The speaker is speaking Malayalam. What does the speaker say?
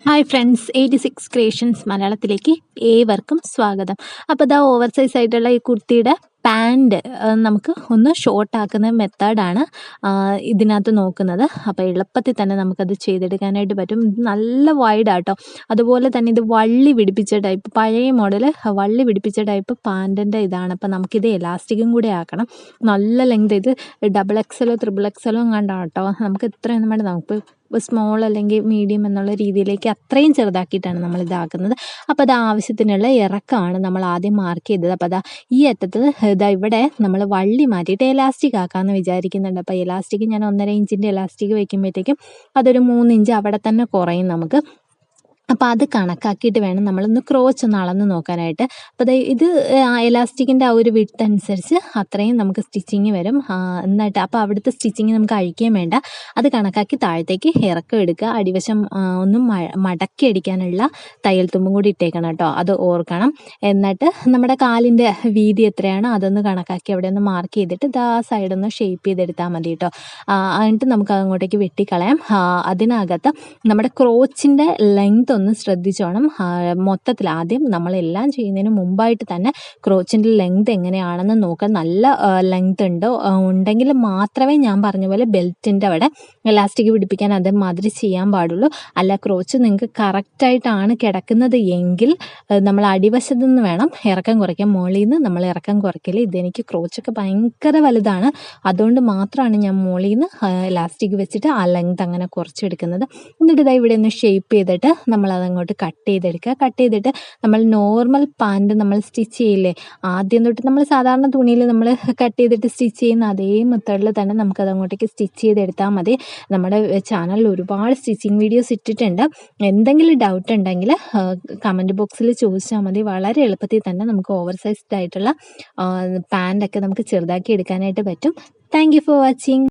ഹായ് ഫ്രണ്ട്സ്, 86 ക്രിയേഷൻസ് മലയാളത്തിലേക്ക് ഏവർക്കും സ്വാഗതം. അപ്പോൾ ഇതാ ഓവർ സൈസ് ആയിട്ടുള്ള ഈ കുർത്തിയുടെ പാൻറ് നമുക്ക് ഒന്ന് ഷോർട്ട് ആക്കുന്ന മെത്തേഡാണ് ഇതിനകത്ത് നോക്കുന്നത്. അപ്പോൾ എളുപ്പത്തിൽ തന്നെ നമുക്കത് ചെയ്തെടുക്കാനായിട്ട് പറ്റും. ഇത് നല്ല വൈഡാട്ടോ. അതുപോലെ തന്നെ ഇത് വള്ളി പിടിപ്പിച്ച ടൈപ്പ്, പഴയ മോഡൽ വള്ളി പിടിപ്പിച്ച ടൈപ്പ് പാൻറ്റിൻ്റെ ഇതാണ്. അപ്പോൾ നമുക്കിത് എലാസ്റ്റിക്കും കൂടെ ആക്കണം. നല്ല ലെങ്ത്, ഇത് ഡബിൾ എക്സലോ ത്രിബിൾ എക്സലോ എങ്ങാണ്ടാണ് കേട്ടോ. നമുക്ക് ഇത്രയൊന്നും വേണ്ട, നമുക്ക് സ്മോൾ അല്ലെങ്കിൽ മീഡിയം എന്നുള്ള രീതിയിലേക്ക് അത്രയും ചെറുതാക്കിയിട്ടാണ് നമ്മൾ ഇതാക്കുന്നത്. അപ്പോൾ അത് ആവശ്യത്തിനുള്ള ഇറക്കമാണ് നമ്മൾ ആദ്യം മാർക്ക് ചെയ്തത്. അപ്പോൾ അതാ ഈ അറ്റത്ത് ഇതാ ഇവിടെ നമ്മൾ വള്ളി മാറ്റിയിട്ട് എലാസ്റ്റിക് ആക്കാമെന്ന് വിചാരിക്കുന്നുണ്ട്. അപ്പോൾ എലാസ്റ്റിക് ഞാൻ 1.5 ഇഞ്ചിൻ്റെ എലാസ്റ്റിക് വയ്ക്കുമ്പോഴത്തേക്കും അതൊരു 3 ഇഞ്ച് അവിടെ തന്നെ കുറയും നമുക്ക്. അപ്പോൾ അത് കണക്കാക്കിയിട്ട് വേണം നമ്മളൊന്ന് ക്രോച്ച് ഒന്ന് അളന്ന് നോക്കാനായിട്ട്. അപ്പോൾ ഇത് എലാസ്റ്റിക്കിൻ്റെ ആ ഒരു വിഡ്ത്ത് അനുസരിച്ച് അത്രയും നമുക്ക് സ്റ്റിച്ചിങ് വരും. എന്നിട്ട് അപ്പോൾ അവിടുത്തെ സ്റ്റിച്ചിങ് നമുക്ക് അഴിക്കുകയും വേണ്ട. അത് കണക്കാക്കി താഴത്തേക്ക് ഇറക്കം എടുക്കുക. അടിവശം ഒന്നും മടക്കി അടിക്കാനുള്ള തയ്യൽ തുമ്പും കൂടി ഇട്ടേക്കണം കേട്ടോ, അത് ഓർക്കണം. എന്നിട്ട് നമ്മുടെ കാലിൻ്റെ വീതി എത്രയാണോ അതൊന്ന് കണക്കാക്കി അവിടെ ഒന്ന് മാർക്ക് ചെയ്തിട്ട് ആ സൈഡൊന്ന് ഷേപ്പ് ചെയ്തെടുത്താൽ മതി കേട്ടോ. എന്നിട്ട് നമുക്ക് അങ്ങോട്ടേക്ക് വെട്ടിക്കളയാം. അതിനകത്ത് നമ്മുടെ ക്രോച്ചിൻ്റെ ലെങ്ത് ഒന്ന് ശ്രദ്ധിച്ചോണം. മൊത്തത്തിൽ ആദ്യം നമ്മളെല്ലാം ചെയ്യുന്നതിന് മുമ്പായിട്ട് തന്നെ ക്രോച്ചിൻ്റെ ലെങ്ത് എങ്ങനെയാണെന്ന് നോക്കാൻ. നല്ല ലെങ്ത് ഉണ്ടെങ്കിൽ മാത്രമേ ഞാൻ പറഞ്ഞ പോലെ ബെൽറ്റിൻ്റെ അവിടെ എലാസ്റ്റിക് പിടിപ്പിക്കാൻ അതേമാതിരി ചെയ്യാൻ പാടുള്ളൂ. അല്ല, ക്രോച്ച് നിങ്ങൾക്ക് കറക്റ്റായിട്ടാണ് കിടക്കുന്നത് എങ്കിൽ നമ്മൾ അടിവശത്തു നിന്ന് വേണം ഇറക്കം കുറയ്ക്കാൻ. മുകളിൽ നിന്ന് നമ്മൾ ഇറക്കം കുറയ്ക്കില്ല. ഇതെനിക്ക് ക്രോച്ചൊക്കെ ഭയങ്കര വലുതാണ്, അതുകൊണ്ട് മാത്രമാണ് ഞാൻ മുകളിൽ നിന്ന് എലാസ്റ്റിക് വെച്ചിട്ട് ആ ലെങ്ത് അങ്ങനെ കുറച്ചെടുക്കുന്നത്. എന്നിട്ട് ഇതാ ഇവിടെ ഒന്ന് ഷേപ്പ് ചെയ്തിട്ട് നമ്മളതങ്ങോട്ട് കട്ട് ചെയ്തെടുക്കുക. കട്ട് ചെയ്തിട്ട് നമ്മൾ നോർമൽ പാൻറ് നമ്മൾ സ്റ്റിച്ച് ചെയ്യില്ലേ, ആദ്യം തൊട്ട് നമ്മൾ സാധാരണ തുണിയിൽ നമ്മൾ കട്ട് ചെയ്തിട്ട് സ്റ്റിച്ച് ചെയ്യുന്ന അതേ മെത്തേഡിൽ തന്നെ നമുക്കത് അങ്ങോട്ടേക്ക് സ്റ്റിച്ച് ചെയ്തെടുത്താൽ മതി. നമ്മുടെ ചാനലിൽ ഒരുപാട് സ്റ്റിച്ചിങ് വീഡിയോസ് ഇട്ടിട്ടുണ്ട്. എന്തെങ്കിലും ഡൗട്ട് ഉണ്ടെങ്കിൽ കമൻറ്റ് ബോക്സിൽ ചോദിച്ചാൽ മതി. വളരെ എളുപ്പത്തിൽ തന്നെ നമുക്ക് ഓവർ സൈസ്ഡ് ആയിട്ടുള്ള പാൻറ്റൊക്കെ നമുക്ക് ചെറുതാക്കി എടുക്കാനായിട്ട് പറ്റും. Thank you for watching.